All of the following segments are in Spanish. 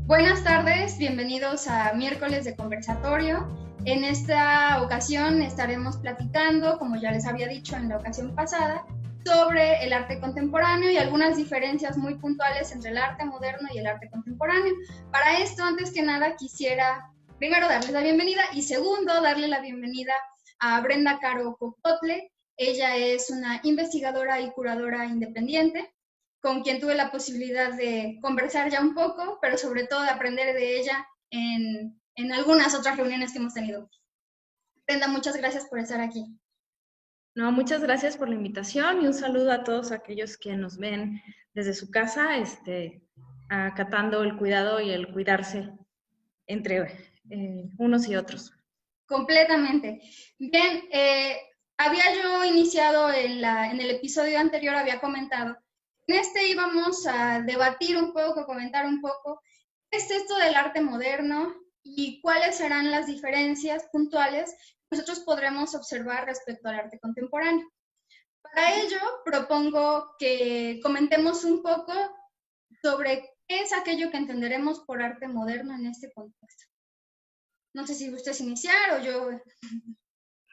Buenas tardes, bienvenidos a miércoles de conversatorio. En esta ocasión estaremos platicando, como ya les había dicho en la ocasión pasada, sobre el arte contemporáneo y algunas diferencias muy puntuales entre el arte moderno y el arte contemporáneo. Para esto, antes que nada, quisiera primero darles la bienvenida y segundo, darle la bienvenida a Brenda Caro Cocotle. Ella es una investigadora y curadora independiente con quien tuve la posibilidad de conversar ya un poco, pero sobre todo de aprender de ella en algunas otras reuniones que hemos tenido. Brenda, muchas gracias por estar aquí. No, muchas gracias por la invitación y un saludo a todos aquellos que nos ven desde su casa, acatando el cuidado y el cuidarse entre unos y otros. Completamente. Bien, había yo iniciado en el episodio anterior, había comentado, en este íbamos a debatir un poco, comentar un poco, ¿qué es esto del arte moderno y cuáles serán las diferencias puntuales que nosotros podremos observar respecto al arte contemporáneo? Para ello, propongo que comentemos un poco sobre qué es aquello que entenderemos por arte moderno en este contexto. No sé si gustas iniciar o yo.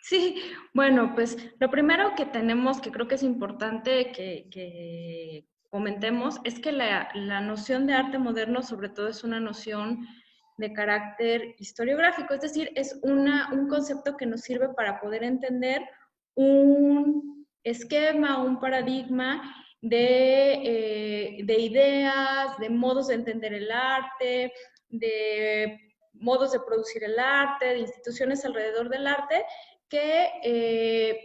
Sí, bueno, pues lo primero que tenemos, que creo que es importante que comentemos, es que la noción de arte moderno sobre todo es una noción de carácter historiográfico, es decir, es un concepto que nos sirve para poder entender un esquema, un paradigma de ideas, de modos de entender el arte, de modos de producir el arte, de instituciones alrededor del arte, que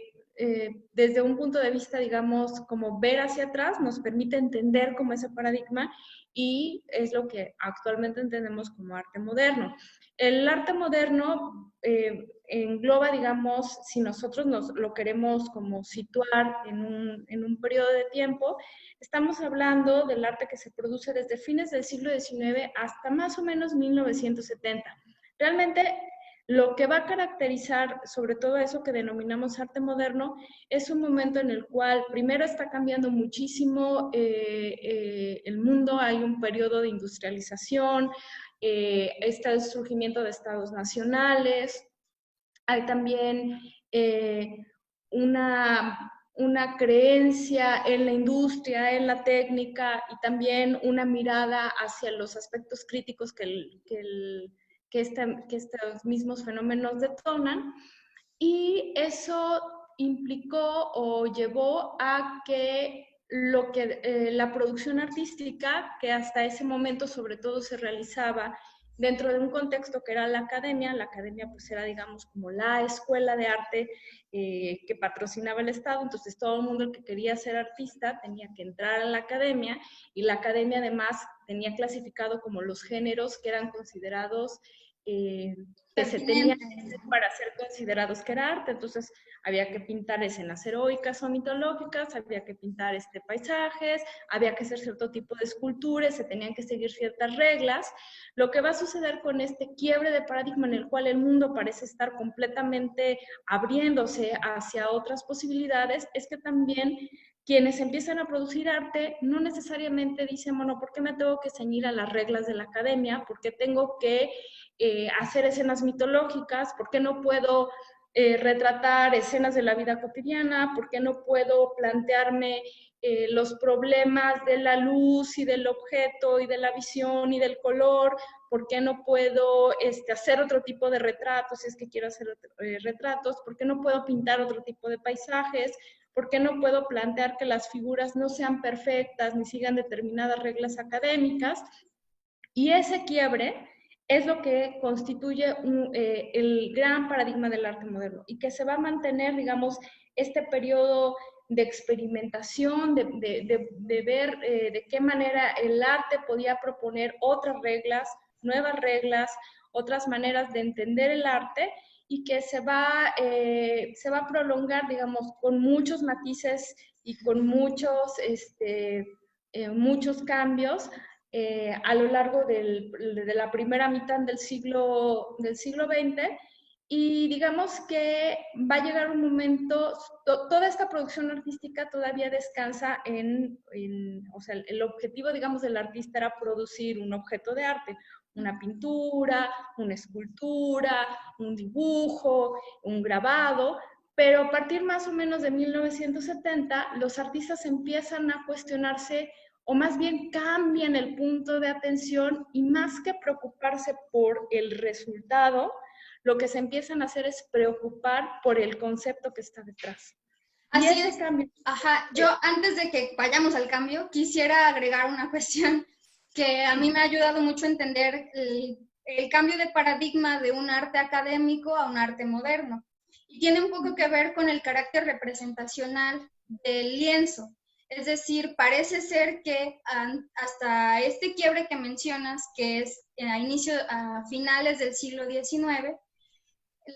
desde un punto de vista, digamos, como ver hacia atrás, nos permite entender como ese paradigma y es lo que actualmente entendemos como arte moderno. El arte moderno engloba, digamos, si nosotros lo queremos como situar en un periodo de tiempo, estamos hablando del arte que se produce desde fines del siglo XIX hasta más o menos 1970. Realmente lo que va a caracterizar sobre todo eso que denominamos arte moderno es un momento en el cual primero está cambiando muchísimo el mundo, hay un periodo de industrialización, está el surgimiento de estados nacionales, hay también una creencia en la industria, en la técnica y también una mirada hacia los aspectos críticos que estos mismos fenómenos detonan. Y eso implicó o llevó a que la producción artística, que hasta ese momento sobre todo se realizaba dentro de un contexto que era la academia pues era digamos como la escuela de arte que patrocinaba el Estado, entonces todo el mundo el que quería ser artista tenía que entrar a la academia y la academia además tenía clasificado como los géneros que eran considerados que se tenían para ser considerados que era arte, entonces había que pintar escenas heroicas o mitológicas, había que pintar paisajes, había que hacer cierto tipo de esculturas, se tenían que seguir ciertas reglas. Lo que va a suceder con este quiebre de paradigma en el cual el mundo parece estar completamente abriéndose hacia otras posibilidades es que también quienes empiezan a producir arte no necesariamente dicen, bueno, ¿por qué me tengo que ceñir a las reglas de la academia? ¿Por qué tengo que hacer escenas mitológicas? ¿Por qué no puedo retratar escenas de la vida cotidiana? ¿Por qué no puedo plantearme los problemas de la luz y del objeto y de la visión y del color? ¿Por qué no puedo hacer otro tipo de retratos si es que quiero hacer retratos? ¿Por qué no puedo pintar otro tipo de paisajes? ¿Por qué no puedo plantear que las figuras no sean perfectas ni sigan determinadas reglas académicas? Y ese quiebre es lo que constituye el gran paradigma del arte moderno y que se va a mantener, digamos, este periodo de experimentación, de ver de qué manera el arte podía proponer otras reglas, nuevas reglas, otras maneras de entender el arte y que se va a prolongar, digamos, con muchos matices y con muchos cambios a lo largo de la primera mitad del siglo XX Y digamos que va a llegar un momento, toda esta producción artística todavía descansa o sea, el objetivo, digamos, del artista era producir un objeto de arte, una pintura, una escultura, un dibujo, un grabado, pero a partir más o menos de 1970, los artistas empiezan a cuestionarse, o más bien cambian el punto de atención, y más que preocuparse por el resultado, lo que se empiezan a hacer es preocupar por el concepto que está detrás. Y Así ese es. cambio. Ajá, yo antes de que vayamos al cambio, quisiera agregar una cuestión que a mí me ha ayudado mucho a entender el cambio de paradigma de un arte académico a un arte moderno. Y tiene un poco que ver con el carácter representacional del lienzo. Es decir, parece ser que hasta este quiebre que mencionas, que es a finales del siglo XIX,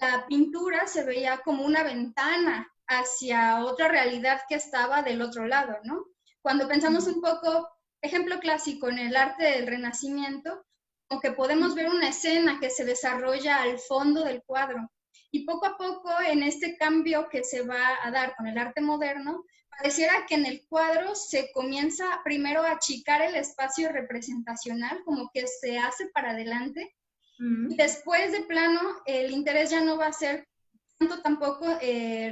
la pintura se veía como una ventana hacia otra realidad que estaba del otro lado, ¿no? Cuando pensamos un poco, ejemplo clásico en el arte del Renacimiento, como que podemos ver una escena que se desarrolla al fondo del cuadro. Y poco a poco, en este cambio que se va a dar con el arte moderno, pareciera que en el cuadro se comienza primero a achicar el espacio representacional, como que se hace para adelante, y después de plano, el interés ya no va a ser tanto tampoco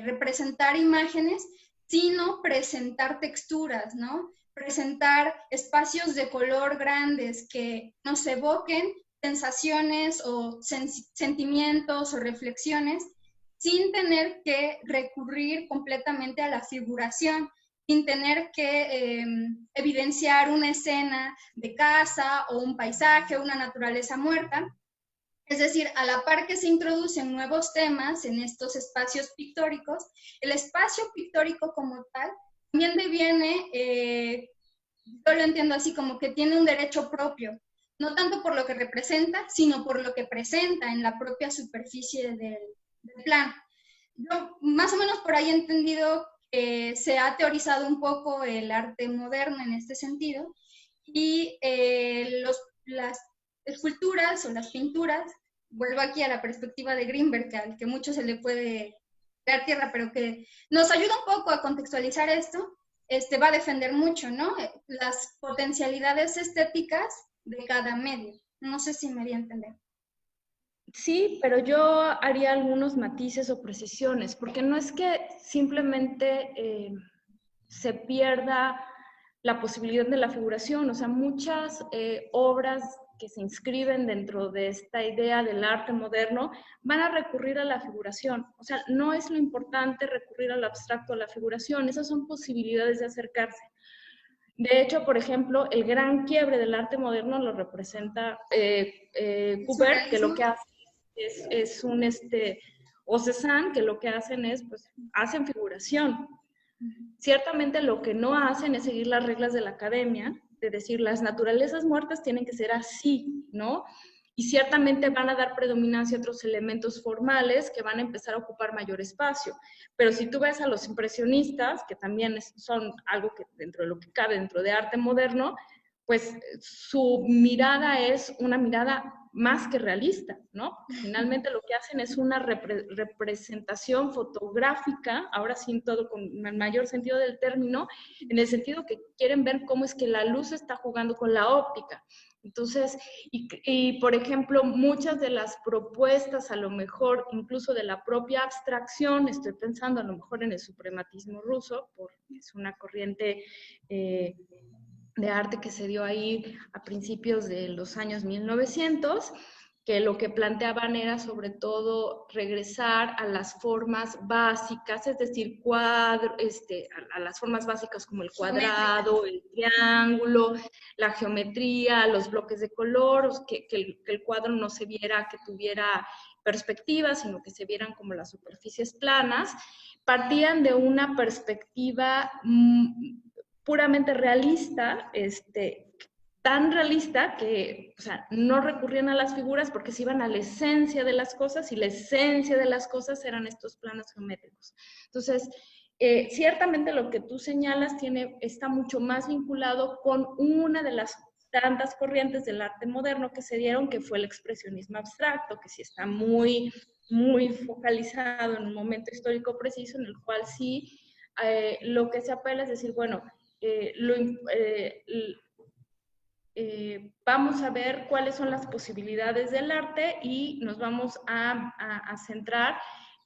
representar imágenes, sino presentar texturas, ¿no? Presentar espacios de color grandes que nos evoquen sensaciones o sentimientos o reflexiones sin tener que recurrir completamente a la figuración, sin tener que evidenciar una escena de casa o un paisaje o una naturaleza muerta. Es decir, a la par que se introducen nuevos temas en estos espacios pictóricos, el espacio pictórico como tal también deviene, yo lo entiendo así, como que tiene un derecho propio, no tanto por lo que representa, sino por lo que presenta en la propia superficie del plano. Yo más o menos por ahí he entendido que se ha teorizado un poco el arte moderno en este sentido, y las esculturas o las pinturas, vuelvo aquí a la perspectiva de Greenberg, al que mucho se le puede dar tierra, pero que nos ayuda un poco a contextualizar esto, va a defender mucho, ¿no? Las potencialidades estéticas de cada medio. No sé si me di a entender. Sí, pero yo haría algunos matices o precisiones, porque no es que simplemente se pierda la posibilidad de la figuración, o sea, muchas obras que se inscriben dentro de esta idea del arte moderno van a recurrir a la figuración. O sea, no es lo importante recurrir al abstracto, a la figuración, esas son posibilidades de acercarse. De hecho, por ejemplo, el gran quiebre del arte moderno lo representa Courbet, que lo que hace es un, o Cézanne, que lo que hacen es, pues, hacen figuración. Ciertamente lo que no hacen es seguir las reglas de la academia, de decir, las naturalezas muertas tienen que ser así, ¿no? Y ciertamente van a dar predominancia a otros elementos formales que van a empezar a ocupar mayor espacio. Pero si tú ves a los impresionistas, que también son algo que dentro de lo que cabe dentro de arte moderno, pues su mirada es una mirada más que realista, ¿no? Finalmente lo que hacen es una representación fotográfica, ahora sí todo con el mayor sentido del término, en el sentido que quieren ver cómo es que la luz está jugando con la óptica. Entonces, y por ejemplo, muchas de las propuestas, a lo mejor incluso de la propia abstracción, estoy pensando a lo mejor en el suprematismo ruso, porque es una corriente de arte que se dio ahí a principios de los años 1900, que lo que planteaban era sobre todo regresar a las formas básicas, es decir, a las formas básicas como el cuadrado, el triángulo, la geometría, los bloques de color, que el cuadro no se viera, que tuviera perspectiva, sino que se vieran como las superficies planas. Partían de una perspectiva puramente realista, tan realista que, o sea, no recurrían a las figuras porque se iban a la esencia de las cosas, y la esencia de las cosas eran estos planos geométricos. Entonces, ciertamente lo que tú señalas está mucho más vinculado con una de las tantas corrientes del arte moderno que se dieron, que fue el expresionismo abstracto, que sí está muy muy focalizado en un momento histórico preciso en el cual sí lo que se apela es decir, bueno, vamos a ver cuáles son las posibilidades del arte y nos vamos a centrar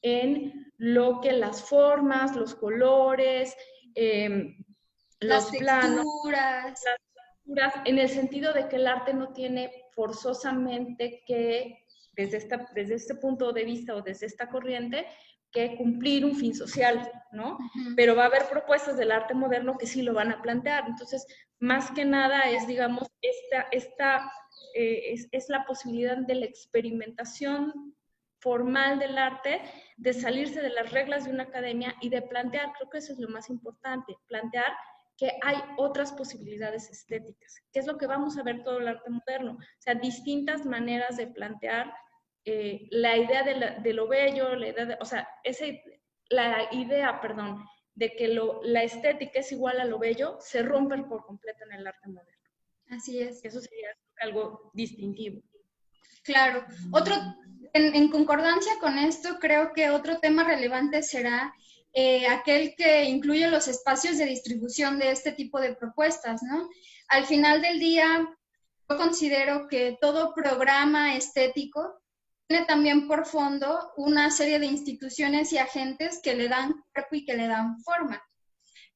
en lo que las formas, los colores, los planos, las texturas, en el sentido de que el arte no tiene forzosamente que, desde este punto de vista o desde esta corriente, que cumplir un fin social, ¿no? Pero va a haber propuestas del arte moderno que sí lo van a plantear. Entonces, más que nada es, digamos, es la posibilidad de la experimentación formal del arte, de salirse de las reglas de una academia y de plantear, creo que eso es lo más importante, plantear que hay otras posibilidades estéticas, que es lo que vamos a ver todo el arte moderno, o sea, distintas maneras de plantear la idea de lo bello, la idea de, o sea, la idea, perdón, de que la estética es igual a lo bello, se rompe por completo en el arte moderno. Así es. Eso sería algo distintivo. Claro. En concordancia con esto, creo que otro tema relevante será aquel que incluye los espacios de distribución de este tipo de propuestas, ¿no? Al final del día, yo considero que todo programa estético tiene también por fondo una serie de instituciones y agentes que le dan cuerpo y que le dan forma.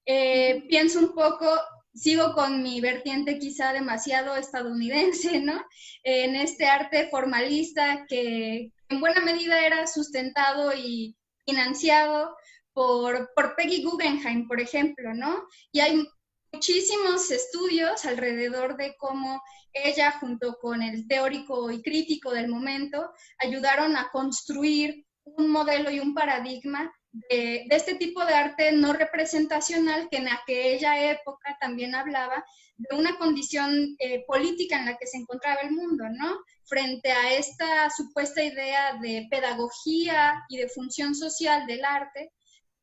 Pienso un poco, sigo con mi vertiente quizá demasiado estadounidense, ¿no? En este arte formalista que en buena medida era sustentado y financiado por Peggy Guggenheim, por ejemplo, ¿no? Y hay muchísimos estudios alrededor de cómo ella, junto con el teórico y crítico del momento, ayudaron a construir un modelo y un paradigma de este tipo de arte no representacional que en aquella época también hablaba de una condición política en la que se encontraba el mundo, ¿no? Frente a esta supuesta idea de pedagogía y de función social del arte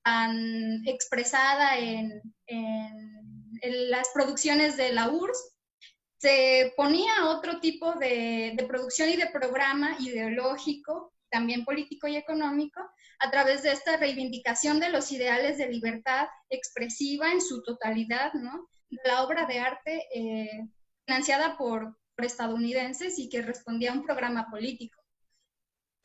tan expresada en las producciones de la URSS, se ponía otro tipo de producción y de programa ideológico, también político y económico, a través de esta reivindicación de los ideales de libertad expresiva en su totalidad, ¿no? De la obra de arte financiada por estadounidenses y que respondía a un programa político.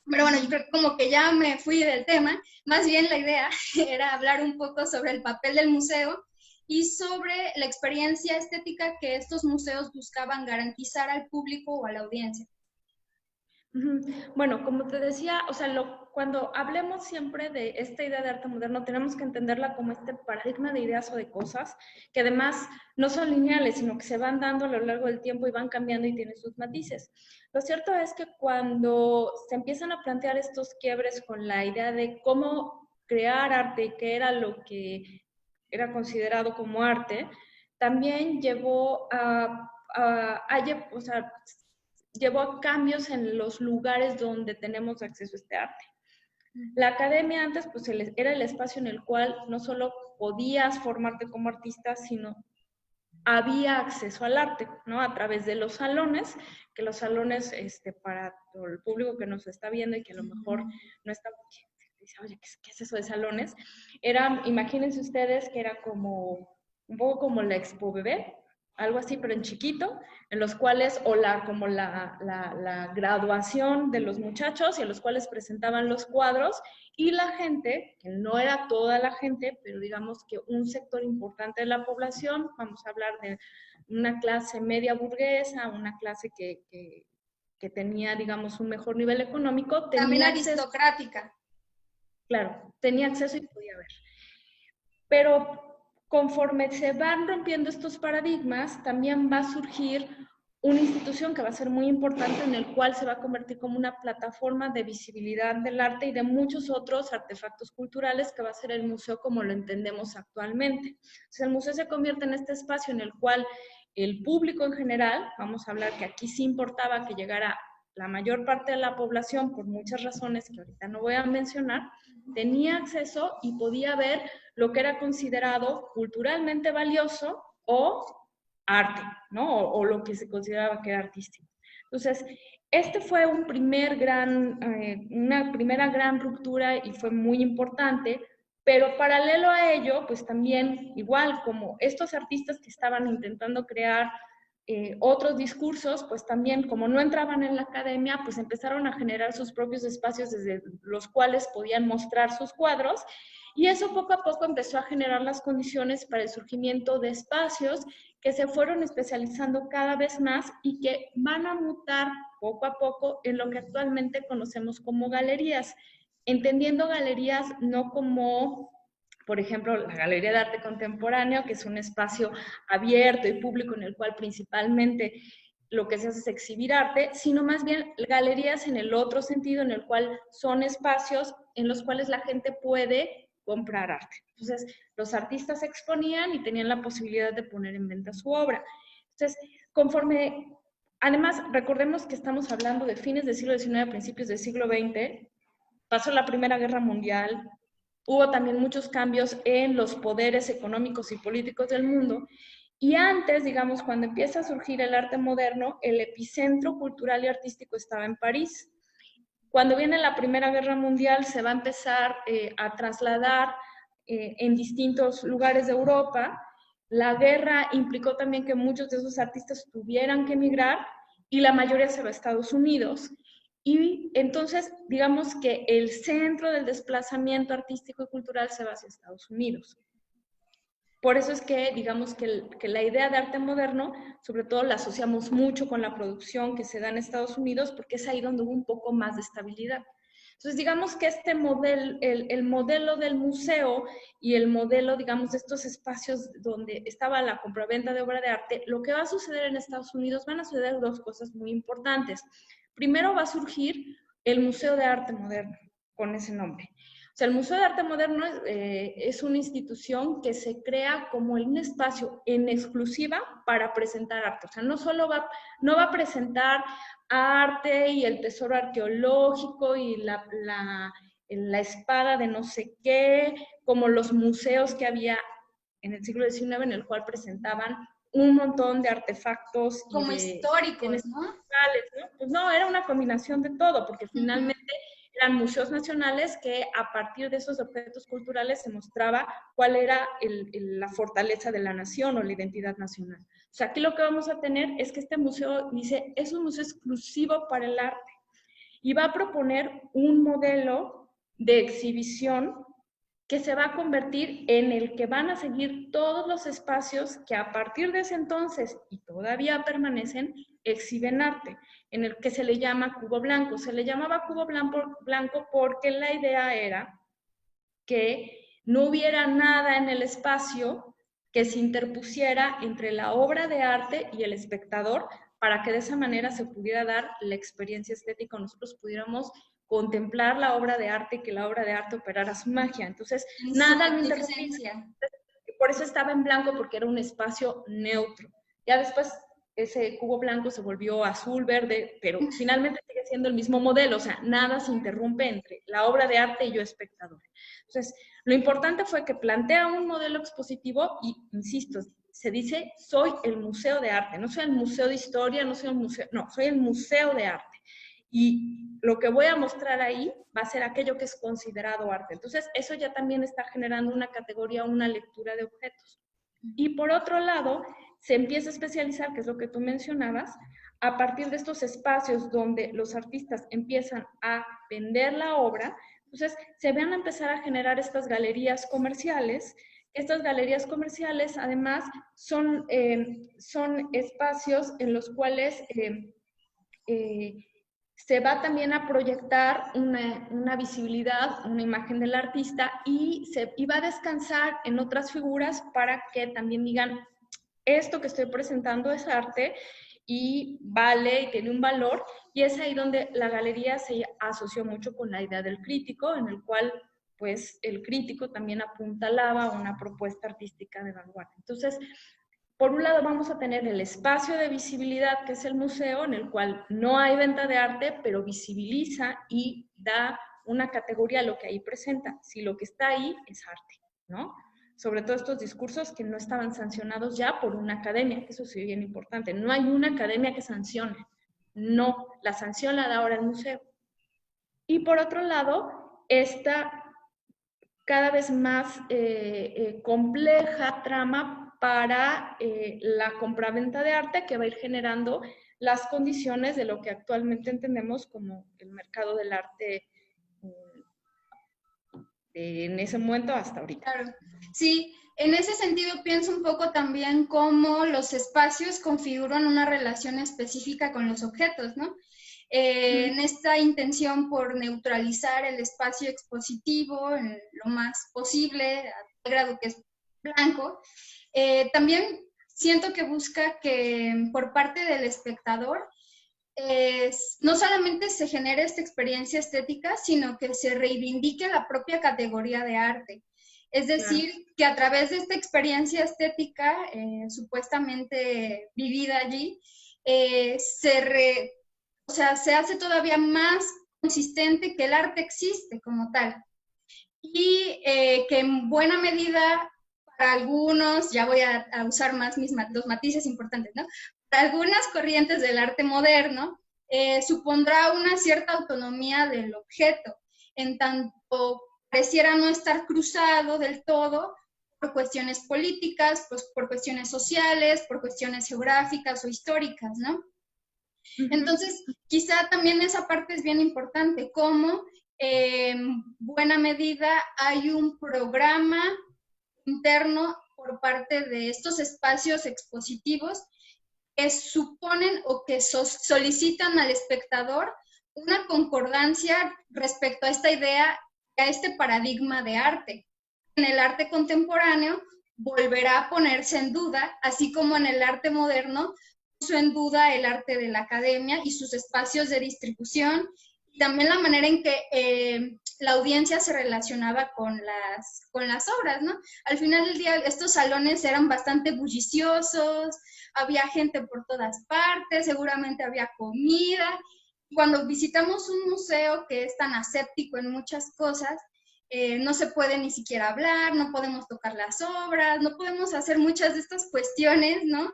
Pero bueno, yo creo que como que ya me fui del tema, más bien la idea era hablar un poco sobre el papel del museo y sobre la experiencia estética que estos museos buscaban garantizar al público o a la audiencia. Bueno, como te decía, o sea, cuando hablemos siempre de esta idea de arte moderno, tenemos que entenderla como este paradigma de ideas o de cosas que además no son lineales, sino que se van dando a lo largo del tiempo y van cambiando y tienen sus matices. Lo cierto es que cuando se empiezan a plantear estos quiebres con la idea de cómo crear arte y qué era lo que era considerado como arte, también llevó o sea, llevó a cambios en los lugares donde tenemos acceso a este arte. La academia antes pues era el espacio en el cual no solo podías formarte como artista, sino había acceso al arte, ¿no? A través de los salones, que los salones, para todo el público que nos está viendo y que a lo mejor no está, dice, oye, ¿qué es eso de salones? Imagínense ustedes que era como, un poco como la Expo Bebé, algo así, pero en chiquito, en los cuales, como la graduación de los muchachos, y en los cuales presentaban los cuadros, y la gente, que no era toda la gente, pero digamos que un sector importante de la población, vamos a hablar de una clase media burguesa, una clase que tenía, digamos, un mejor nivel económico, también tenía aristocrática. Claro, tenía acceso y podía ver. Pero conforme se van rompiendo estos paradigmas, también va a surgir una institución que va a ser muy importante, en el cual se va a convertir como una plataforma de visibilidad del arte y de muchos otros artefactos culturales, que va a ser el museo como lo entendemos actualmente. Entonces, el museo se convierte en este espacio en el cual el público en general, vamos a hablar que aquí sí importaba que llegara la mayor parte de la población, por muchas razones que ahorita no voy a mencionar, tenía acceso y podía ver lo que era considerado culturalmente valioso o arte, ¿no? O lo que se consideraba que era artístico. Entonces, este fue una primera gran ruptura y fue muy importante, pero paralelo a ello, pues también, igual como estos artistas que estaban intentando crear otros discursos, pues también como no entraban en la academia, pues empezaron a generar sus propios espacios desde los cuales podían mostrar sus cuadros, y eso poco a poco empezó a generar las condiciones para el surgimiento de espacios que se fueron especializando cada vez más y que van a mutar poco a poco en lo que actualmente conocemos como galerías, entendiendo galerías no como, por ejemplo, la Galería de Arte Contemporáneo, que es un espacio abierto y público en el cual principalmente lo que se hace es exhibir arte, sino más bien galerías en el otro sentido, en el cual son espacios en los cuales la gente puede comprar arte. Entonces, los artistas exponían y tenían la posibilidad de poner en venta su obra. Entonces, además, recordemos que estamos hablando de fines del siglo XIX, principios del siglo XX, pasó la Primera Guerra Mundial, hubo también muchos cambios en los poderes económicos y políticos del mundo, y antes, digamos, cuando empieza a surgir el arte moderno, el epicentro cultural y artístico estaba en París. Cuando viene la Primera Guerra Mundial, se va a empezar a trasladar en distintos lugares de Europa. La guerra implicó también que muchos de esos artistas tuvieran que emigrar y la mayoría se va a Estados Unidos. Y entonces, digamos que el centro del desplazamiento artístico y cultural se va hacia Estados Unidos. Por eso es que, digamos que la idea de arte moderno, sobre todo la asociamos mucho con la producción que se da en Estados Unidos, porque es ahí donde hubo un poco más de estabilidad. Entonces, digamos que este modelo, el modelo del museo y el modelo, digamos, de estos espacios donde estaba la compraventa de obra de arte, lo que va a suceder en Estados Unidos, van a suceder dos cosas muy importantes. Primero va a surgir el Museo de Arte Moderno, con ese nombre. O sea, el Museo de Arte Moderno es una institución que se crea como un espacio en exclusiva para presentar arte. O sea, no va a presentar arte y el tesoro arqueológico y la espada de no sé qué, como los museos que había en el siglo XIX, en el cual presentaban un montón de artefactos como históricos, ¿no? ¿no? Pues no, era una combinación de todo, porque finalmente eran museos nacionales que a partir de esos objetos culturales se mostraba cuál era la fortaleza de la nación o la identidad nacional. O sea, aquí lo que vamos a tener es que este museo dice, es un museo exclusivo para el arte y va a proponer un modelo de exhibición que se va a convertir en el que van a seguir todos los espacios que a partir de ese entonces y todavía permanecen, exhiben arte, en el que se le llama cubo blanco. Se le llamaba cubo blanco porque la idea era que no hubiera nada en el espacio que se interpusiera entre la obra de arte y el espectador, para que de esa manera se pudiera dar la experiencia estética, nosotros pudiéramos contemplar la obra de arte y que la obra de arte operara su magia. Entonces, nada me interrumpía. Por eso estaba en blanco, porque era un espacio neutro. Ya después ese cubo blanco se volvió azul, verde, pero finalmente sigue siendo el mismo modelo, o sea, nada se interrumpe entre la obra de arte y yo espectador. Entonces, lo importante fue que plantea un modelo expositivo y, insisto, se dice, soy el museo de arte, no soy el museo de historia, no soy el museo, no, soy el museo de arte. Y lo que voy a mostrar ahí va a ser aquello que es considerado arte. Entonces, eso ya también está generando una categoría, una lectura de objetos. Y por otro lado, se empieza a especializar, que es lo que tú mencionabas, a partir de estos espacios donde los artistas empiezan a vender la obra. Entonces, se van a empezar a generar estas galerías comerciales. Estas galerías comerciales, además, son espacios en los cuales se va también a proyectar una visibilidad, una imagen del artista y va a descansar en otras figuras para que también digan, esto que estoy presentando es arte y vale y tiene un valor, y es ahí donde la galería se asoció mucho con la idea del crítico, en el cual pues el crítico también apuntalaba una propuesta artística de vanguardia. Entonces, por un lado vamos a tener el espacio de visibilidad, que es el museo, en el cual no hay venta de arte, pero visibiliza y da una categoría a lo que ahí presenta, si lo que está ahí es arte, ¿no? Sobre todo estos discursos que no estaban sancionados ya por una academia, que eso sí es bien importante, no hay una academia que sancione. No, la sanción la da ahora el museo. Y por otro lado, esta cada vez más compleja trama para la compraventa de arte que va a ir generando las condiciones de lo que actualmente entendemos como el mercado del arte en ese momento hasta ahorita. Claro, sí, en ese sentido pienso un poco también cómo los espacios configuran una relación específica con los objetos, ¿no? En esta intención por neutralizar el espacio expositivo en lo más posible, a tal grado que es blanco, también siento que busca que por parte del espectador no solamente se genere esta experiencia estética, sino que se reivindique la propia categoría de arte. Es decir, claro, que a través de esta experiencia estética supuestamente vivida allí, o sea, se hace todavía más consistente que el arte existe como tal. Y que en buena medida, para algunos, ya voy a usar más los matices importantes, ¿no? Para algunas corrientes del arte moderno, supondrá una cierta autonomía del objeto, en tanto pareciera no estar cruzado del todo por cuestiones políticas, pues por cuestiones sociales, por cuestiones geográficas o históricas, ¿no? Entonces, quizá también esa parte es bien importante, cómo en buena medida hay un programa interno por parte de estos espacios expositivos que suponen o que solicitan al espectador una concordancia respecto a esta idea, a este paradigma de arte. En el arte contemporáneo volverá a ponerse en duda, así como en el arte moderno puso en duda el arte de la academia y sus espacios de distribución, y también la manera en que la audiencia se relacionaba con las obras, ¿no? Al final del día, estos salones eran bastante bulliciosos, había gente por todas partes, seguramente había comida. Cuando visitamos un museo que es tan aséptico en muchas cosas, no se puede ni siquiera hablar, no podemos tocar las obras, no podemos hacer muchas de estas cuestiones, ¿no?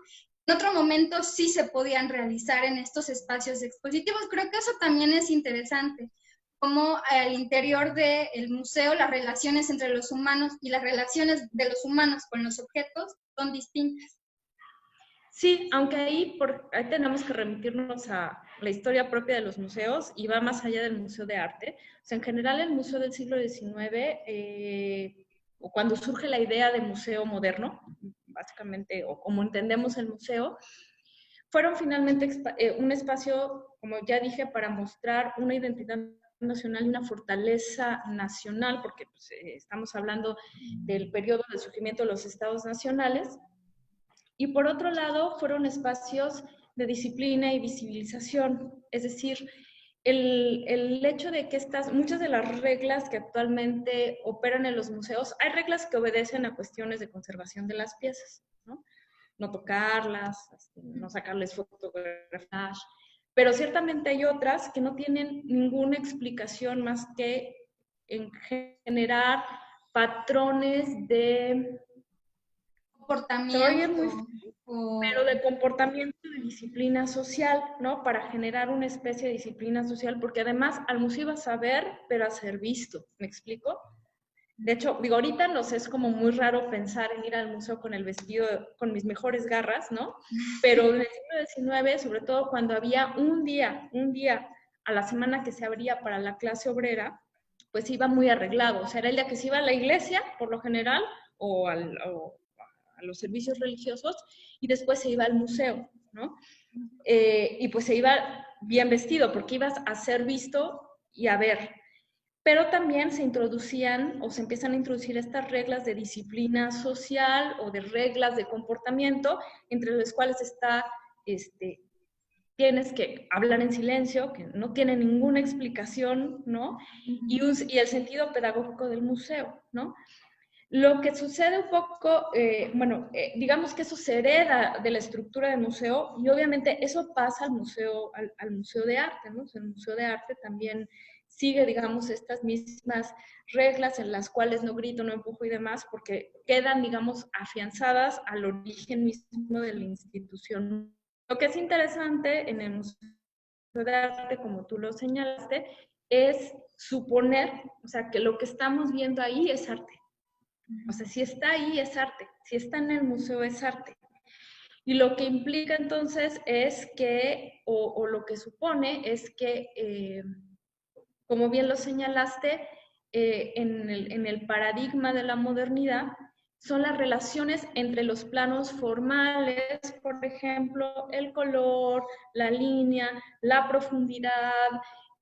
En otro momento sí se podían realizar en estos espacios expositivos. Creo que eso también es interesante, como al interior del museo las relaciones entre los humanos y las relaciones de los humanos con los objetos son distintas. Sí, aunque ahí tenemos que remitirnos a la historia propia de los museos y va más allá del museo de arte. O sea, en general el museo del siglo XIX, o cuando surge la idea de museo moderno, básicamente, o como entendemos el museo, fueron finalmente un espacio, como ya dije, para mostrar una identidad nacional y una fortaleza nacional, porque pues, estamos hablando del periodo de surgimiento de los estados nacionales. Y por otro lado, fueron espacios de disciplina y visibilización, es decir, el hecho de que muchas de las reglas que actualmente operan en los museos, hay reglas que obedecen a cuestiones de conservación de las piezas, ¿no? No tocarlas, no sacarles fotografías, pero ciertamente hay otras que no tienen ninguna explicación más que en generar patrones de Comportamiento. pero de comportamiento de disciplina social, ¿no? Para generar una especie de disciplina social, porque además al museo iba a saber, pero a ser visto, ¿me explico? De hecho, digo, ahorita nos es como muy raro pensar en ir al museo con el vestido, con mis mejores garras, ¿no? Pero en el siglo XIX, sobre todo cuando había un día a la semana que se abría para la clase obrera, pues iba muy arreglado. O sea, era el día que se iba a la iglesia, por lo general, o a los servicios religiosos, y después se iba al museo, ¿no? Y pues se iba bien vestido, porque ibas a ser visto y a ver. Pero también se introducían o se empiezan a introducir estas reglas de disciplina social o de reglas de comportamiento, entre las cuales está, tienes que hablar en silencio, que no tiene ninguna explicación, ¿no? Y el sentido pedagógico del museo, ¿no? Lo que sucede un poco, digamos que eso se hereda de la estructura del museo y obviamente eso pasa al museo de arte, ¿no? O sea, el museo de arte también sigue, digamos, estas mismas reglas en las cuales no grito, no empujo y demás, porque quedan, digamos, afianzadas al origen mismo de la institución. Lo que es interesante en el museo de arte, como tú lo señalaste, es suponer, o sea, que lo que estamos viendo ahí es arte. O sea, si está ahí es arte, si está en el museo es arte. Y lo que implica entonces es que, o lo que supone es que, como bien lo señalaste, en el paradigma de la modernidad, son las relaciones entre los planos formales, por ejemplo, el color, la línea, la profundidad,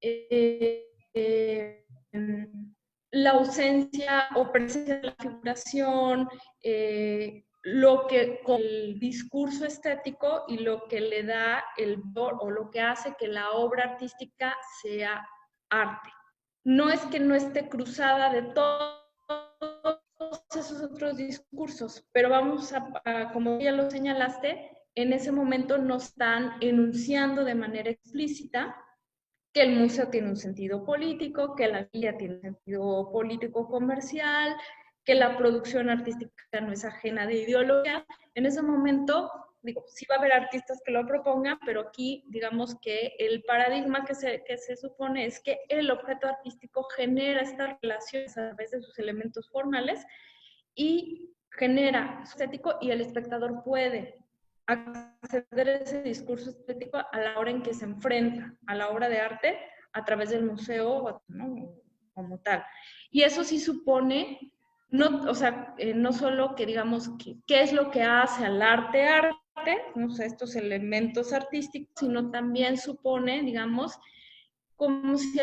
eh, eh, la ausencia o presencia de la figuración, lo que con el discurso estético y lo que le da el valor o lo que hace que la obra artística sea arte. No es que no esté cruzada de todos esos otros discursos, pero vamos como ya lo señalaste, en ese momento no están enunciando de manera explícita que el museo tiene un sentido político, que la guía tiene un sentido político comercial, que la producción artística no es ajena de ideología. En ese momento, digo, sí va a haber artistas que lo propongan, pero aquí digamos que el paradigma que se supone es que el objeto artístico genera estas relaciones a través de sus elementos formales y genera estético y el espectador puede acceder a ese discurso estético a la hora en que se enfrenta a la obra de arte a través del museo, ¿no? Como tal. Y eso sí supone, no, o sea, no solo que digamos qué es lo que hace al arte, no sé, estos elementos artísticos, sino también supone, digamos, como si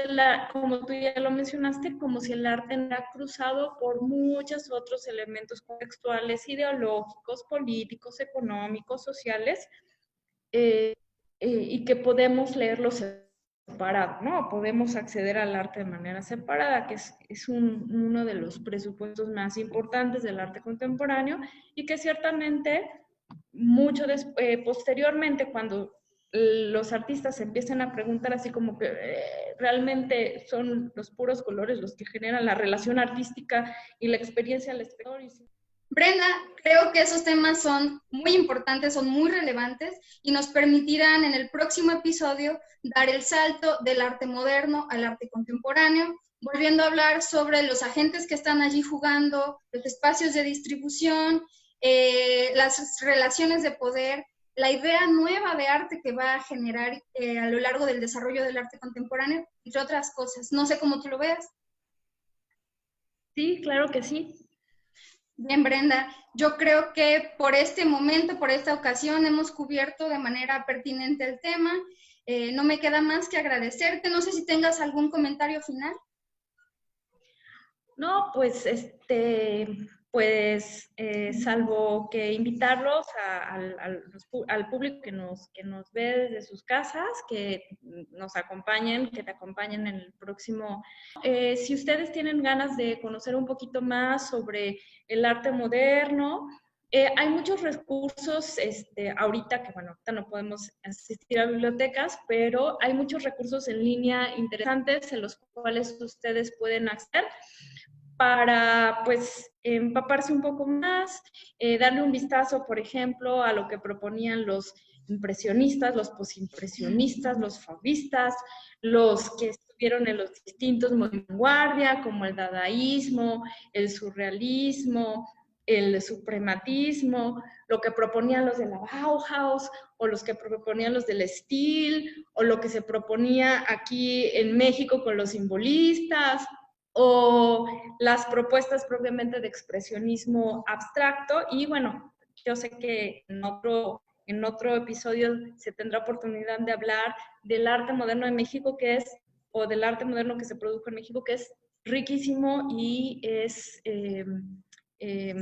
como tú ya lo mencionaste, como si el arte era cruzado por muchos otros elementos contextuales, ideológicos, políticos, económicos, sociales, y que podemos leerlos separado, ¿no? Podemos acceder al arte de manera separada, que es uno de los presupuestos más importantes del arte contemporáneo y que ciertamente posteriormente, cuando los artistas se empiezan a preguntar así como que realmente son los puros colores los que generan la relación artística y la experiencia del espectador. Brenda, creo que esos temas son muy importantes, son muy relevantes y nos permitirán en el próximo episodio dar el salto del arte moderno al arte contemporáneo, volviendo a hablar sobre los agentes que están allí jugando, los espacios de distribución, las relaciones de poder, la idea nueva de arte que va a generar a lo largo del desarrollo del arte contemporáneo, entre otras cosas. No sé cómo tú lo veas. Sí, claro que sí. Bien, Brenda, yo creo que por este momento, por esta ocasión, hemos cubierto de manera pertinente el tema. No me queda más que agradecerte. No sé si tengas algún comentario final. No, pues, salvo que invitarlos al público que nos ve desde sus casas, que nos acompañen, que te acompañen en el próximo. Si ustedes tienen ganas de conocer un poquito más sobre el arte moderno, hay muchos recursos, ahorita que, bueno, ahorita no podemos asistir a bibliotecas, pero hay muchos recursos en línea interesantes en los cuales ustedes pueden acceder para, pues, empaparse un poco más, darle un vistazo, por ejemplo, a lo que proponían los impresionistas, los posimpresionistas, los fauvistas, los que estuvieron en los distintos movimientos de vanguardia, como el dadaísmo, el surrealismo, el suprematismo, lo que proponían los de la Bauhaus, o los que proponían los del Stil, o lo que se proponía aquí en México con los simbolistas, o las propuestas propiamente de expresionismo abstracto. Y bueno, yo sé que en otro episodio se tendrá oportunidad de hablar del arte moderno de México, o del arte moderno que se produjo en México, que es riquísimo y es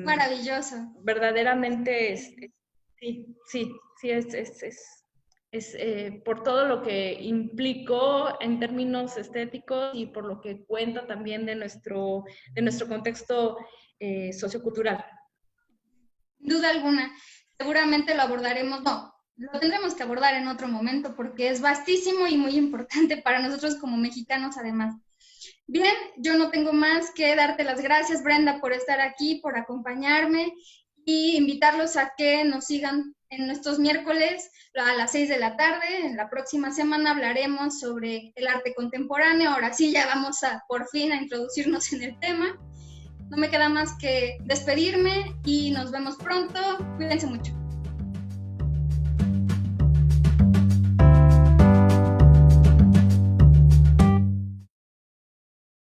maravilloso. Verdaderamente, sí, por todo lo que implicó en términos estéticos y por lo que cuenta también de nuestro contexto sociocultural. Sin duda alguna, seguramente lo abordaremos, no, lo tendremos que abordar en otro momento porque es vastísimo y muy importante para nosotros como mexicanos además. Bien, yo no tengo más que darte las gracias, Brenda, por estar aquí, por acompañarme y invitarlos a que nos sigan en nuestros miércoles a las 6 de la tarde. En la próxima semana hablaremos sobre el arte contemporáneo. Ahora sí, ya vamos por fin a introducirnos en el tema. No me queda más que despedirme y nos vemos pronto. Cuídense mucho.